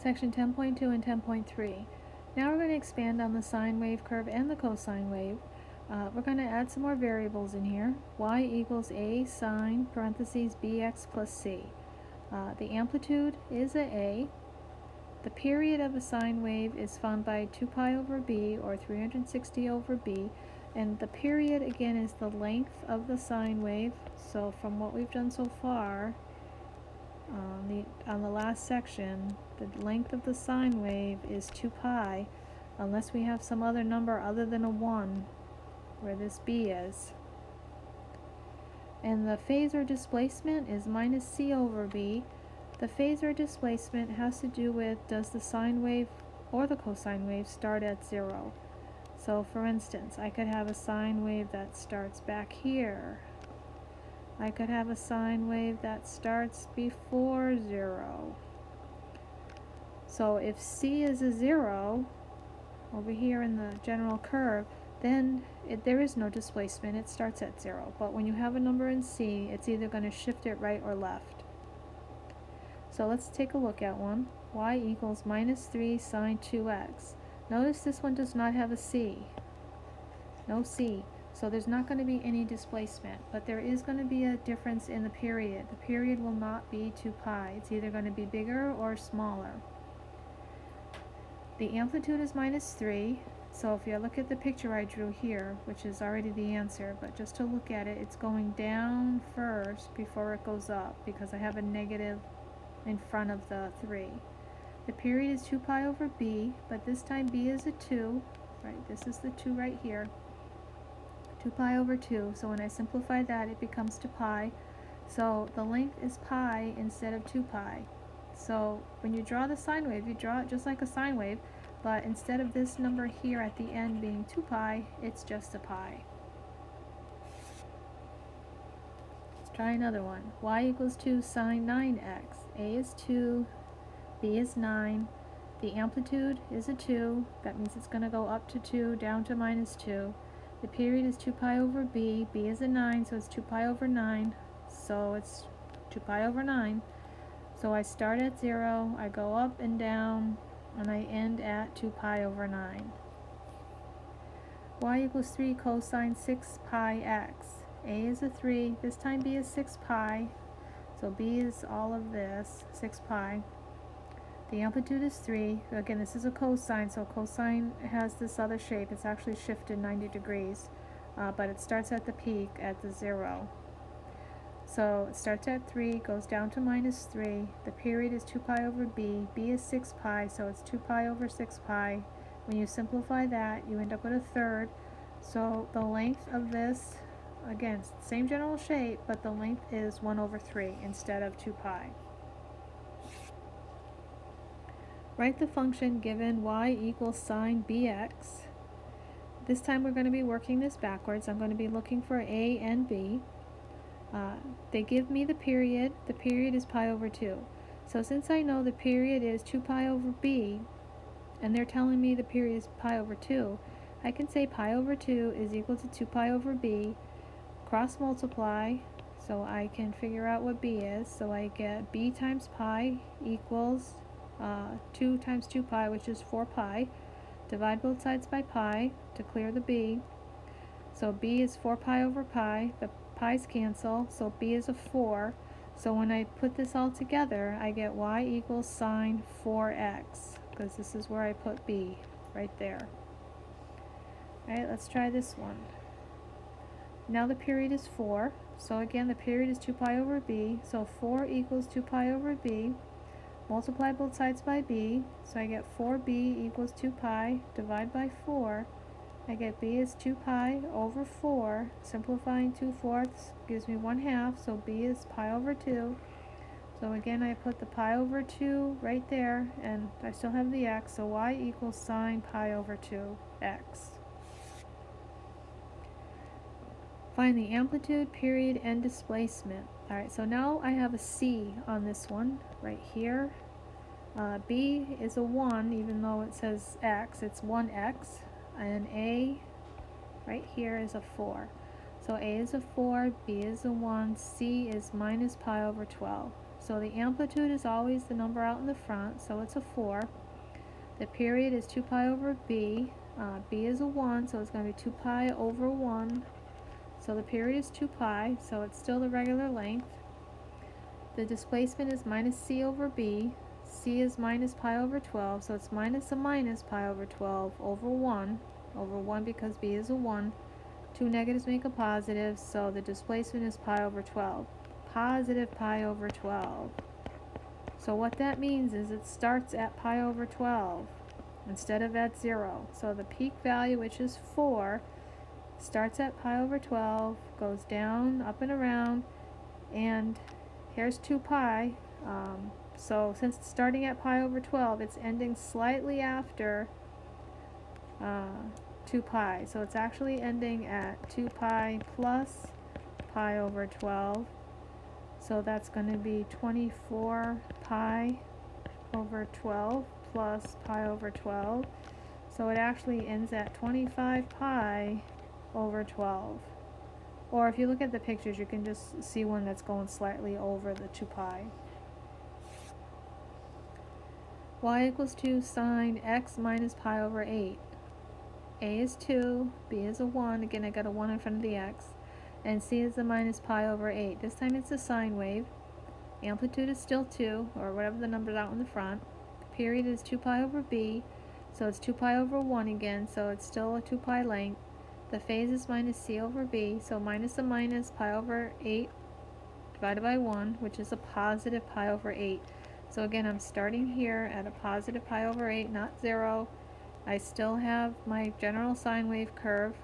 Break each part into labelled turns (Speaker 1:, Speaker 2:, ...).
Speaker 1: Section 10.2 and 10.3. Now we're going to expand on the sine wave curve and the cosine wave. We're going to add some more variables in here. Y equals a sine parentheses bx plus c. The amplitude is a. The period of a sine wave is found by 2 pi over b, or 360 over b. And the period, again, is the length of the sine wave. So from what we've done so far, on the last section, the length of the sine wave is 2 pi, unless we have some other number other than a 1, where this b is. And the phasor displacement is minus c over b. The phasor displacement has to do with, does the sine wave or the cosine wave start at 0? So for instance, I could have a sine wave that starts back here. I could have a sine wave that starts before 0. So if c is a 0 over here in the general curve, then there is no displacement, it starts at 0. But when you have a number in c, it's either going to shift it right or left. So let's take a look at one. Y equals minus 3 sine 2x. Notice this one does not have a c. No c. So there's not going to be any displacement, but there is going to be a difference in the period. The period will not be 2 pi. It's either going to be bigger or smaller. The amplitude is minus 3. So if you look at the picture I drew here, which is already the answer, but just to look at it, it's going down first before it goes up, because I have a negative in front of the 3. The period is 2 pi over b, but this time b is a 2, right? This is the 2 right here. 2 pi over 2, so when I simplify that, it becomes 2 pi. So the length is pi instead of 2 pi. So when you draw the sine wave, you draw it just like a sine wave, but instead of this number here at the end being 2 pi, it's just a pi. Let's try another one. Y equals 2 sine 9x. A is 2, b is 9. The amplitude is a 2. That means it's going to go up to 2, down to minus 2. The period is 2 pi over b. B is a 9, so it's 2 pi over 9. So it's 2 pi over 9. So I start at 0, I go up and down, and I end at 2 pi over 9. Y equals 3 cosine 6 pi x. A is a 3. This time b is 6 pi. So b is all of this, 6 pi. The amplitude is 3. Again, this is a cosine, so cosine has this other shape. It's actually shifted 90 degrees, but it starts at the peak at the 0. So it starts at 3, goes down to minus 3. The period is 2 pi over b. B is 6 pi, so it's 2 pi over 6 pi. When you simplify that, you end up with a third. So the length of this, again, same general shape, but the length is 1 over 3 instead of 2 pi. Write the function given y equals sine bx. This time we're going to be working this backwards. I'm going to be looking for a and b. They give me the period. The period is pi over 2. So since I know the period is 2 pi over b, and they're telling me the period is pi over 2, I can say pi over 2 is equal to 2 pi over b, cross multiply, so I can figure out what b is. So I get b times pi equals 2 times 2 pi, which is 4 pi. Divide both sides by pi to clear the b. So b is 4 pi over pi. The pi's cancel, so b is a 4. So when I put this all together, I get y equals sine 4x, because this is where I put b, right there. Alright, let's try this one. Now the period is 4. So again, the period is 2 pi over b. So 4 equals 2 pi over b. Multiply both sides by b, so I get 4b equals 2 pi, divide by 4, I get b is 2 pi over 4, simplifying 2/4 gives me 1/2, so b is pi over 2. So again, I put the pi over 2 right there, and I still have the x, so y equals sine pi over 2x. Find the amplitude, period, and displacement. Alright, so now I have a c on this one, right here. B is a 1, even though it says x, it's 1x. And a, right here, is a 4. So a is a 4, b is a 1, c is minus pi over 12. So the amplitude is always the number out in the front, so it's a 4. The period is 2 pi over b. B is a 1, so it's going to be 2 pi over 1. So the period is 2 pi, so it's still the regular length. The displacement is minus c over b. C is minus pi over 12, so it's minus a minus pi over 12 over 1. Over 1 because b is a 1. Two negatives make a positive, so the displacement is pi over 12. Positive pi over 12. So what that means is it starts at pi over 12 instead of at 0. So the peak value, which is 4, starts at pi over 12, goes down, up and around, and here's 2 pi. So since it's starting at pi over 12, it's ending slightly after 2 pi. So it's actually ending at 2 pi plus pi over 12. So that's going to be 24 pi over 12 plus pi over 12. So it actually ends at 25 pi over 12. Or if you look at the pictures, you can just see one that's going slightly over the 2 pi. Y equals 2 sine x minus pi over 8. A is 2, B is a 1, again I got a 1 in front of the x, and C is a minus pi over 8. This time it's a sine wave. Amplitude is still 2, or whatever the number's out in the front. Period is 2 pi over b, so it's 2 pi over 1 again, so it's still a 2 pi length. The phase is minus c over b, so minus a minus pi over 8 divided by 1, which is a positive pi over 8. So again, I'm starting here at a positive pi over 8, not 0. I still have my general sine wave curve.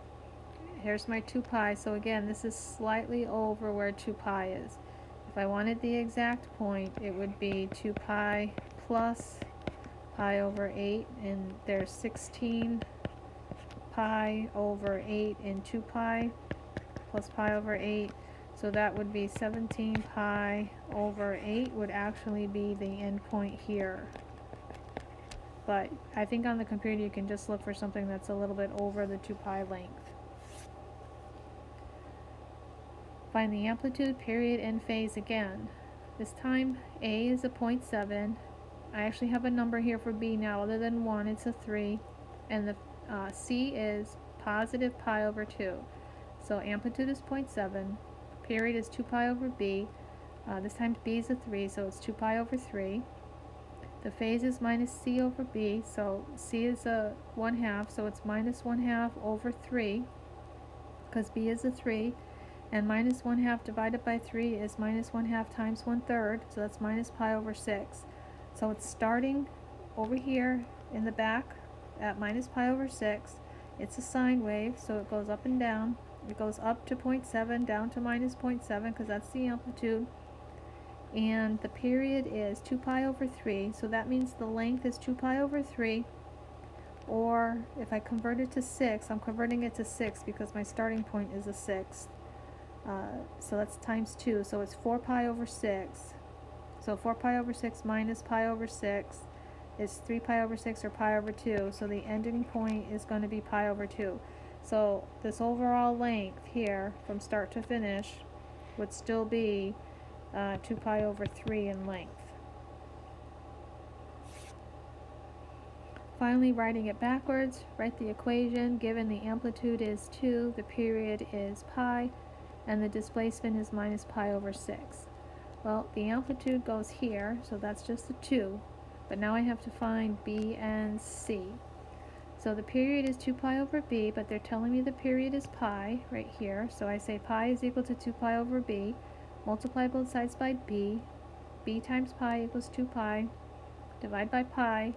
Speaker 1: Here's my 2 pi, so again, this is slightly over where 2 pi is. If I wanted the exact point, it would be 2 pi plus pi over 8, and there's 16 pi over 8 in 2 pi plus pi over 8. So that would be 17 pi over 8 would actually be the end point here. But I think on the computer you can just look for something that's a little bit over the 2 pi length. Find the amplitude, period, and phase again. This time A is a 0.7. I actually have a number here for B now other than 1, it's a 3. And the C is positive pi over 2. So amplitude is 0.7. Period is 2 pi over b. This time b is a 3, so it's 2 pi over 3. The phase is minus c over b, so c is a 1/2, so it's minus 1/2 over 3, because b is a 3, and minus 1/2 divided by 3 is minus 1/2 times 1/3, so that's minus pi over 6. So it's starting over here in the back at minus pi over 6. It's a sine wave, so it goes up and down. It goes up to 0.7, down to minus 0.7, because that's the amplitude. And the period is 2 pi over 3, so that means the length is 2 pi over 3. Or if I convert it to 6, I'm converting it to 6 because my starting point is a 6. So that's times 2, so it's 4 pi over 6. So 4 pi over 6 minus pi over 6 is 3 pi over 6, or pi over 2. So the ending point is going to be pi over 2. So this overall length here, from start to finish, would still be 2 pi over 3 in length. Finally, writing it backwards, write the equation. Given the amplitude is 2, the period is pi, and the displacement is minus pi over 6. Well, the amplitude goes here, so that's just a 2. But now I have to find b and c. So the period is 2 pi over b, but they're telling me the period is pi right here. So I say pi is equal to 2 pi over b. Multiply both sides by b. b times pi equals 2 pi. Divide by pi.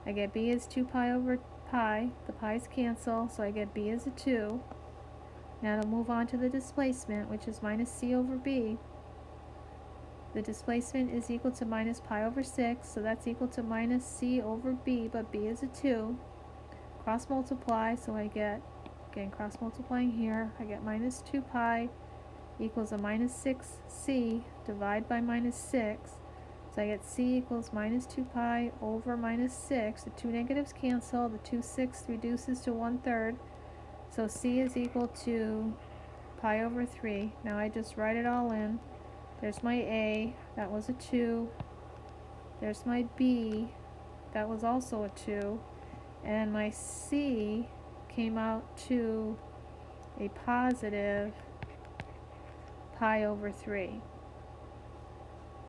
Speaker 1: I get b is 2 pi over pi. The pi's cancel, so I get b is a 2. Now to move on to the displacement, which is minus c over b. The displacement is equal to minus pi over 6, so that's equal to minus c over b, but b is a 2. Cross multiply, so I get, again cross multiplying here, I get minus 2 pi equals a minus 6c, divide by minus 6, so I get c equals minus 2 pi over minus 6. The two negatives cancel, the 2 6 reduces to 1/3, so c is equal to pi over 3. Now I just write it all in. There's my A, that was a 2. There's my B, that was also a 2. And my C came out to a positive pi over 3.